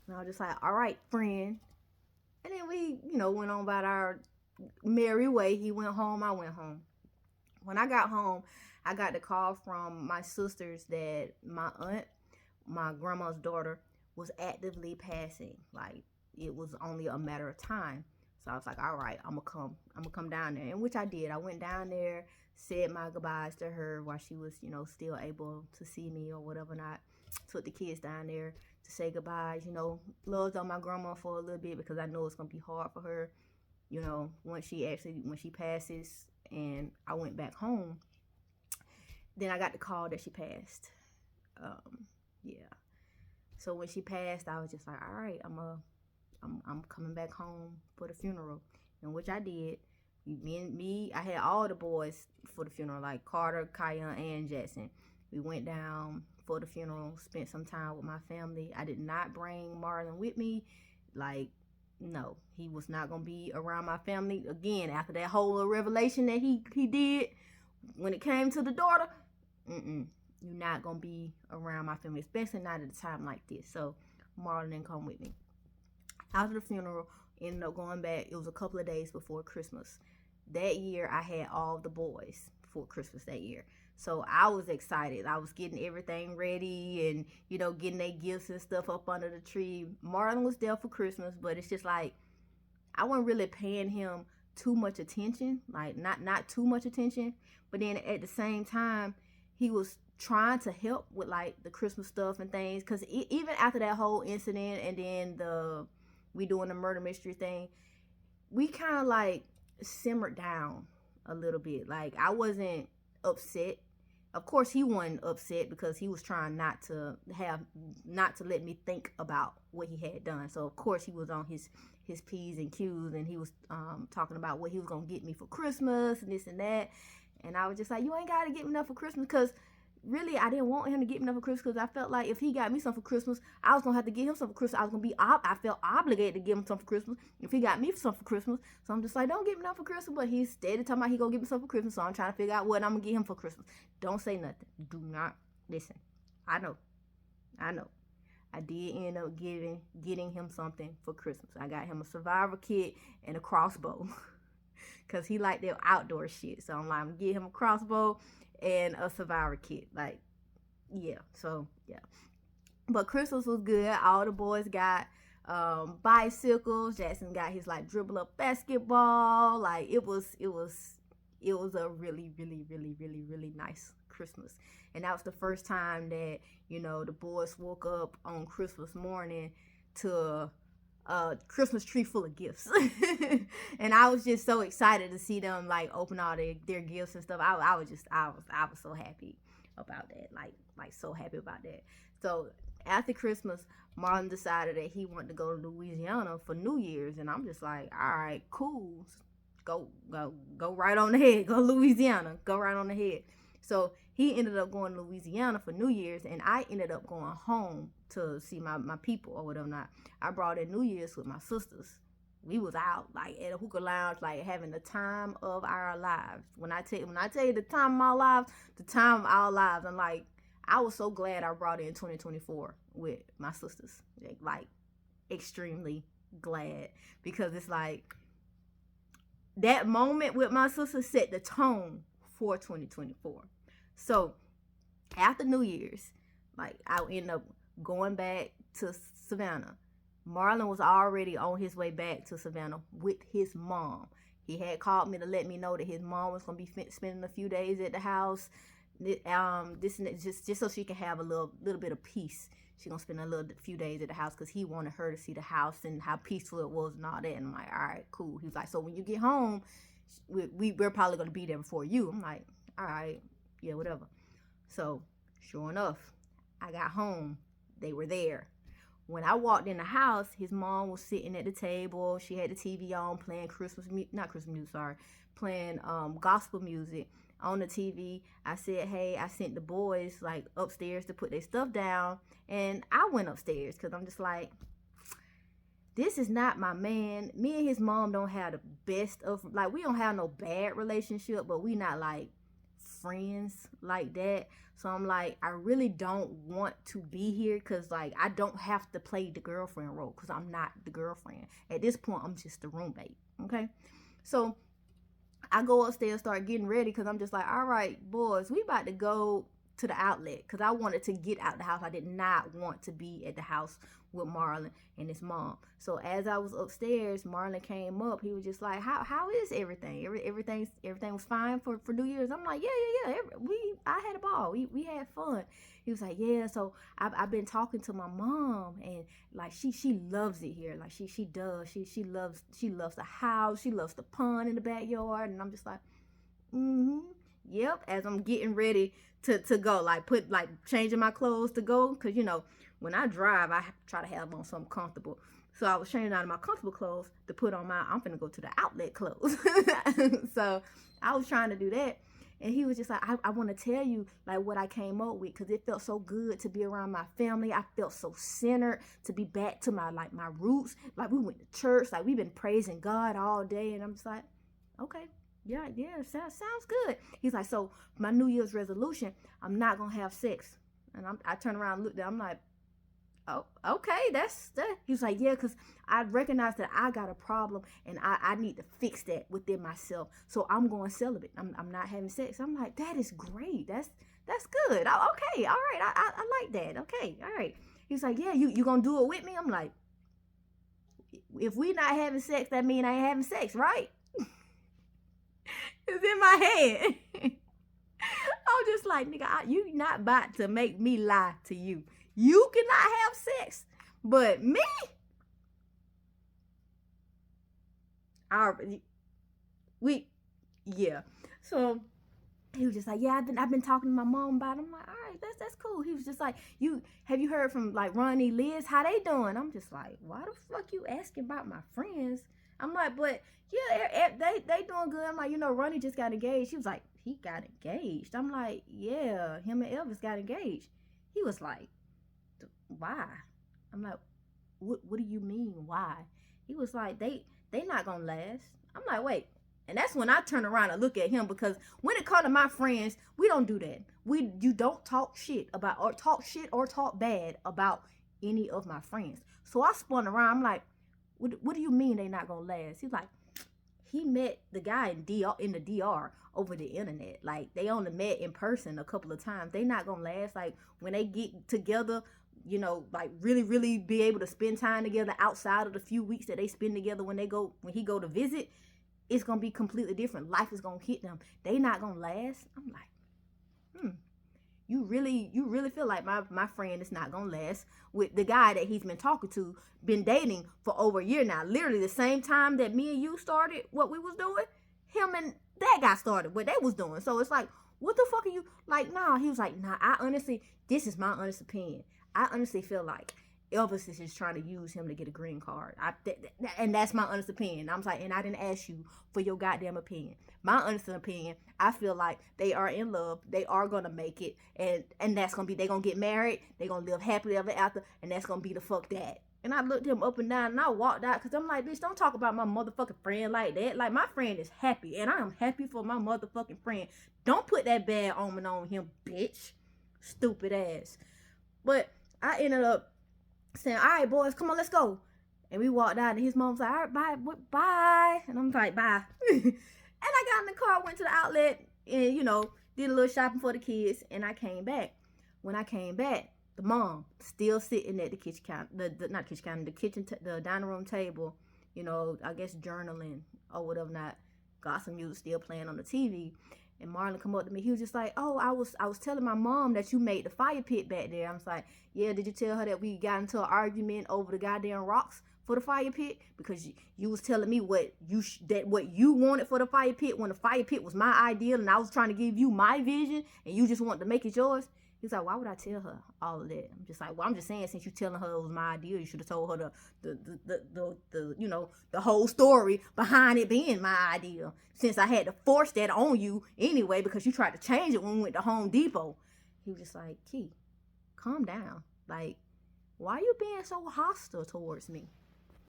And I was just like, all right, friend. And then we, went on about our merry way. He went home, I went home. When I got home, I got the call from my sisters that my aunt, my grandma's daughter, was actively passing. Like it was only a matter of time. So I was like, all right, I'm gonna come down there. And which I did. I went down there, said my goodbyes to her while she was, still able to see me or whatever not. Took the kids down there to say goodbyes, loved on my grandma for a little bit because I know it's gonna be hard for her, when she passes. And I went back home. Then I got the call that she passed. Yeah. So when she passed, I was just like, all right, I'm coming back home for the funeral, and which I did. Me, I had all the boys for the funeral, like Carter, Kaya, and Jackson. We went down for the funeral, spent some time with my family. I did not bring Marlon with me. Like, no, he was not gonna be around my family again after that whole revelation that he did when it came to the daughter. You're not gonna be around my family, especially not at a time like this. So Marlon didn't come with me. After the funeral, ended up going back. It was a couple of days before Christmas. That year, I had all the boys for Christmas that year. So I was excited. I was getting everything ready and, getting their gifts and stuff up under the tree. Marlon was there for Christmas, but it's just like, I wasn't really paying him too much attention. Like, not too much attention. But then at the same time, he was trying to help with, like, the Christmas stuff and things. Because even after that whole incident and then we doing the murder mystery thing, we kind of like simmered down a little bit. Like I wasn't upset. Of course he wasn't upset because he was trying not to let me think about what he had done. So of course he was on his P's and Q's, and he was talking about what he was gonna get me for Christmas and this and that. And I was just like, you ain't gotta get me enough for Christmas, because really I didn't want him to get me nothing for Christmas, because I felt like if he got me something for Christmas, I was gonna have to get him something for Christmas. I felt obligated to give him something for Christmas if he got me something for Christmas. So I'm just like, don't get me nothing for Christmas. But he's steady talking about he gonna give me something for Christmas. So I'm trying to figure out what I'm gonna get him for Christmas. Don't say nothing. Do not listen. I know. I did end up getting him something for Christmas. I got him a survivor kit and a crossbow. Cause he liked that outdoor shit. So I'm like, I'm gonna get him a crossbow and a survivor kit. Like, yeah. So yeah. But Christmas was good. All the boys got bicycles. Jackson got his like dribble up basketball. Like it was a really, really, really, really, really nice Christmas. And that was the first time that, the boys woke up on Christmas morning to a Christmas tree full of gifts. And I was just so excited to see them like open all their gifts and stuff. I was so happy about that. Like so happy about that. So after Christmas, Marlon decided that he wanted to go to Louisiana for New Year's, and I'm just like, all right, cool. Go right on ahead. Go Louisiana. Go right on ahead. So he ended up going to Louisiana for New Year's, and I ended up going home to see my people or whatever not. I brought in New Year's with my sisters. We was out like at a hookah lounge, like having the time of our lives. When I tell you the time of my lives, the time of our lives, I'm like, I was so glad I brought in 2024 with my sisters. Like extremely glad, because it's like that moment with my sister set the tone for 2024. So after New Year's, like I ended up going back to Savannah. Marlon was already on his way back to Savannah with his mom. He had called me to let me know that his mom was gonna be spending a few days at the house. This and that, just so she can have a little bit of peace. She gonna spend a few days at the house because he wanted her to see the house and how peaceful it was and all that. And I'm like, all right, cool. He was like, so when you get home, we're probably gonna be there before you. I'm like, all right, yeah, whatever. So sure enough, I got home. They were there. When I walked in the house, his mom was sitting at the table. She had the TV on, playing playing gospel music on the TV. I said, hey, I sent the boys like upstairs to put their stuff down, and I went upstairs because I'm just like, this is not my man. Me and his mom don't have the best of, like, we don't have no bad relationship, but we not like friends like that. So I'm like, I really don't want to be here because, like, I don't have to play the girlfriend role because I'm not the girlfriend. At this point, I'm just the roommate, okay? So I go upstairs, start getting ready because I'm just like, all right, boys, we about to go to the outlet because I wanted to get out the house. I did not want to be at the house with Marlon and his mom. So as I was upstairs, Marlon came up. He was just like, how is everything? Everything was fine for New Year's. I'm like, yeah. I had a ball. We had fun. He was like, yeah. So I've been talking to my mom, and like she loves it here. Like she does. She loves the house. She loves the pond in the backyard. And I'm just like, yep. As I'm getting ready to go, like changing my clothes to go, because when I drive, I try to have on something comfortable. So I was changing out of my comfortable clothes to put on I'm finna go to the outlet clothes. So I was trying to do that. And he was just like, I want to tell you like what I came up with, because it felt so good to be around my family. I felt so centered to be back to my roots. Like we went to church, like we've been praising God all day. And I'm just like, okay, yeah, sounds good. He's like, so my New Year's resolution, I'm not gonna have sex. And I turned around and looked at him, I'm like, oh, okay, that's that. He was like, yeah, because I recognize that I got a problem and I need to fix that within myself. So I'm going celibate. I'm not having sex. I'm like, that is great. That's good. Okay, all right. I like that. Okay, all right. He's like, yeah, you gonna do it with me? I'm like, if we not having sex, that mean I ain't having sex, right? It's in my head. I'm just like, nigga, you not about to make me lie to you. You cannot have sex, but me, yeah. So he was just like, yeah, I've been talking to my mom about it. I'm like, all right, that's cool. He was just like, have you heard from like Ronnie, Liz, how they doing? I'm just like, why the fuck you asking about my friends? I'm like, but yeah, they doing good. I'm like, Ronnie just got engaged. He was like, he got engaged. I'm like, yeah, him and Elvis got engaged. He was like, why? I'm like, what do you mean why? He was like, they not gonna last. I'm like, wait. And that's when I turn around and look at him, because when it comes to my friends, we don't do that. You don't talk shit or talk bad about any of my friends. So I spun around. I'm like, what do you mean they not gonna last? He's like, he met the guy in the DR over the internet. Like, they only met in person a couple of times. They not gonna last. Like, when they get together, like really, really be able to spend time together outside of the few weeks that they spend together when he go to visit, it's gonna be completely different. Life is gonna hit them. They not gonna last. I'm like, you really feel like my friend is not gonna last with the guy that he's been talking to, been dating for over a year now. Literally the same time that me and you started what we was doing, him and that guy started what they was doing. So it's like, what the fuck are you like? Nah, he was like, nah, this is my honest opinion. I honestly feel like Elvis is just trying to use him to get a green card. And that's my honest opinion. I'm like, and I didn't ask you for your goddamn opinion. My honest opinion, I feel like they are in love. They are going to make it. And that's going to be, they're going to get married. They're going to live happily ever after. And that's going to be the fuck that. And I looked him up and down and I walked out, because I'm like, bitch, don't talk about my motherfucking friend like that. Like, my friend is happy and I am happy for my motherfucking friend. Don't put that bad omen on him, bitch. Stupid ass. But I ended up saying, all right, boys, come on, let's go. And we walked out and his mom was like, all right, bye. And I'm like, bye. And I got in the car, went to the outlet and, did a little shopping for the kids. And I came back. When I came back, the mom still sitting at the kitchen counter, the dining room table, I guess journaling or whatever, not gospel music still playing on the TV. And Marlon come up to me. He was just like, oh, I was telling my mom that you made the fire pit back there. I was like, yeah, did you tell her that we got into an argument over the goddamn rocks for the fire pit? Because you was telling me what you wanted for the fire pit, when the fire pit was my idea and I was trying to give you my vision and you just wanted to make it yours. He's like, why would I tell her all of that? I'm just like, well, I'm just saying, since you telling her it was my idea, you should have told her the whole story behind it being my idea. Since I had to force that on you anyway, because you tried to change it when we went to Home Depot. He was just like, Key, calm down. Like, why are you being so hostile towards me?